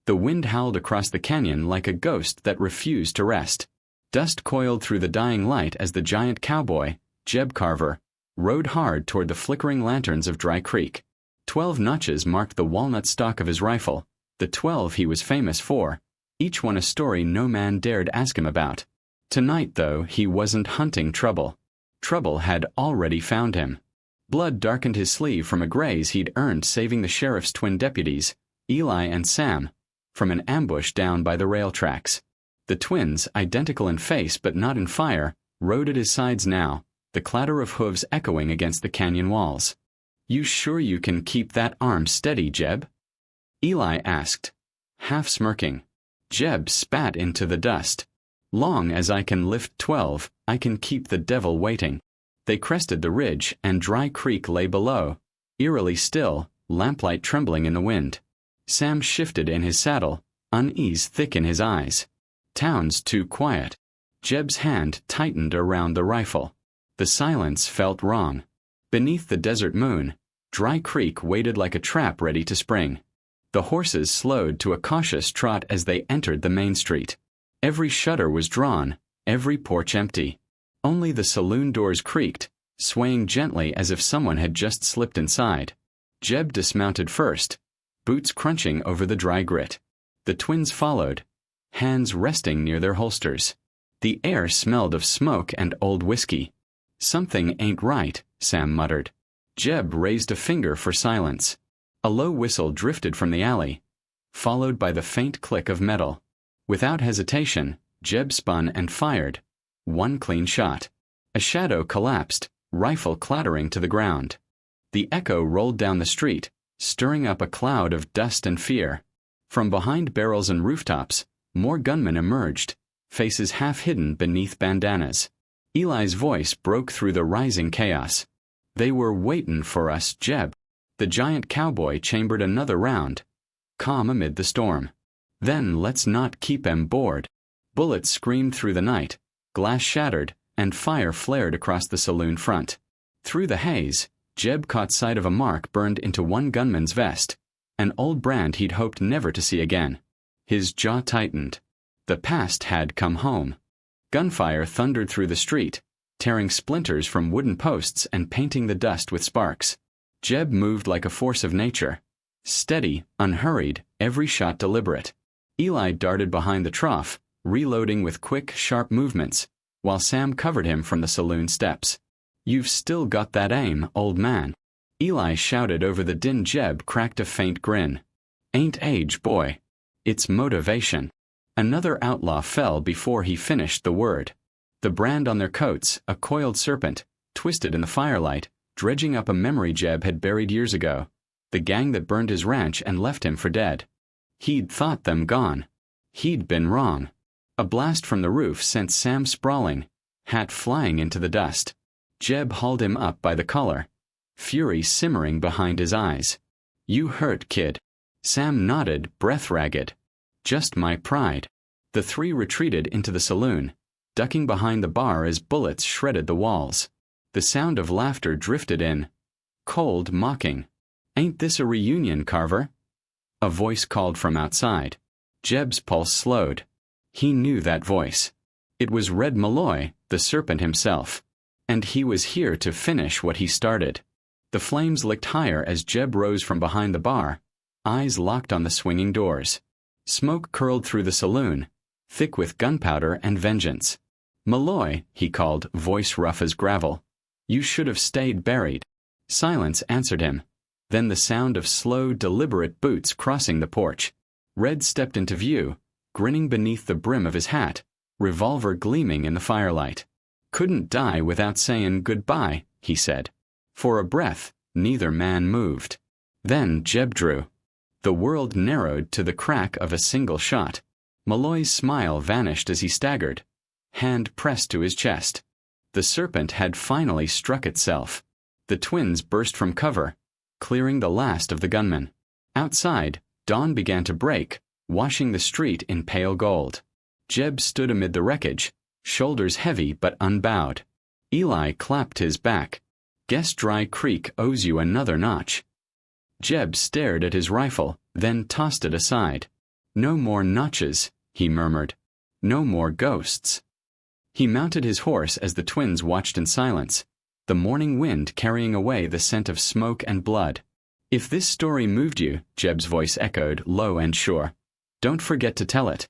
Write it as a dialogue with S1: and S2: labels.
S1: The wind howled across the canyon like a ghost that refused to rest. Dust coiled through the dying light as the giant cowboy, Jeb Carver, rode hard toward the flickering lanterns of Dry Creek. 12 notches marked the walnut stock of his rifle, the 12 he was famous for, each one a story no man dared ask him about. Tonight, though, he wasn't hunting trouble. Trouble had already found him. Blood darkened his sleeve from a graze he'd earned saving the sheriff's twin deputies, Eli and Sam, from an ambush down by the rail tracks. The twins, identical in face but not in fire, rode at his sides now, the clatter of hooves echoing against the canyon walls. "You sure you can keep that arm steady, Jeb?" Eli asked, half smirking. Jeb spat into the dust. "Long as I can lift 12, I can keep the devil waiting." They crested the ridge, and Dry Creek lay below, eerily still, lamplight trembling in the wind. Sam shifted in his saddle, unease thick in his eyes. Town's too quiet. Jeb's hand tightened around the rifle. The silence felt wrong. Beneath the desert moon, Dry Creek waited like a trap ready to spring. The horses slowed to a cautious trot as they entered the main street. Every shutter was drawn, every porch empty. Only the saloon doors creaked, swaying gently as if someone had just slipped inside. Jeb dismounted first, boots crunching over the dry grit. The twins followed, hands resting near their holsters. The air smelled of smoke and old whiskey. "Something ain't right," Sam muttered. Jeb raised a finger for silence. A low whistle drifted from the alley, followed by the faint click of metal. Without hesitation, Jeb spun and fired. One clean shot. A shadow collapsed, rifle clattering to the ground. The echo rolled down the street, stirring up a cloud of dust and fear. From behind barrels and rooftops, more gunmen emerged, faces half hidden beneath bandanas. Eli's voice broke through the rising chaos. "They were waitin' for us, Jeb." The giant cowboy chambered another round, calm amid the storm. "Then let's not keep 'em bored." Bullets screamed through the night, glass shattered, and fire flared across the saloon front. Through the haze, Jeb caught sight of a mark burned into one gunman's vest, an old brand he'd hoped never to see again. His jaw tightened. The past had come home. Gunfire thundered through the street, tearing splinters from wooden posts and painting the dust with sparks. Jeb moved like a force of nature. Steady, unhurried, every shot deliberate. Eli darted behind the trough, reloading with quick, sharp movements, while Sam covered him from the saloon steps. "You've still got that aim, old man." Eli shouted over the din. Jeb cracked a faint grin. "Ain't age, boy. It's motivation." Another outlaw fell before he finished the word. The brand on their coats, a coiled serpent, twisted in the firelight, dredging up a memory Jeb had buried years ago. The gang that burned his ranch and left him for dead. He'd thought them gone. He'd been wrong. A blast from the roof sent Sam sprawling, hat flying into the dust. Jeb hauled him up by the collar, fury simmering behind his eyes. "You hurt, kid." Sam nodded, breath ragged. "Just my pride." The three retreated into the saloon, ducking behind the bar as bullets shredded the walls. The sound of laughter drifted in, cold, mocking. "Ain't this a reunion, Carver?" A voice called from outside. Jeb's pulse slowed. He knew that voice. It was Red Malloy, the serpent himself. And he was here to finish what he started. The flames licked higher as Jeb rose from behind the bar, eyes locked on the swinging doors. Smoke curled through the saloon, thick with gunpowder and vengeance. "Malloy," he called, voice rough as gravel. "You should have stayed buried." Silence answered him. Then the sound of slow, deliberate boots crossing the porch. Red stepped into view, grinning beneath the brim of his hat, revolver gleaming in the firelight. "Couldn't die without saying goodbye," he said. For a breath, neither man moved. Then Jeb drew. The world narrowed to the crack of a single shot. Malloy's smile vanished as he staggered, hand pressed to his chest. The serpent had finally struck itself. The twins burst from cover, clearing the last of the gunmen. Outside, dawn began to break, washing the street in pale gold. Jeb stood amid the wreckage, shoulders heavy but unbowed. Eli clapped his back. "Guess Dry Creek owes you another notch." Jeb stared at his rifle, then tossed it aside. No more notches, he murmured. No more ghosts. He mounted his horse as the twins watched in silence, the morning wind carrying away the scent of smoke and blood. If this story moved you, Jeb's voice echoed, low and sure, don't forget to tell it.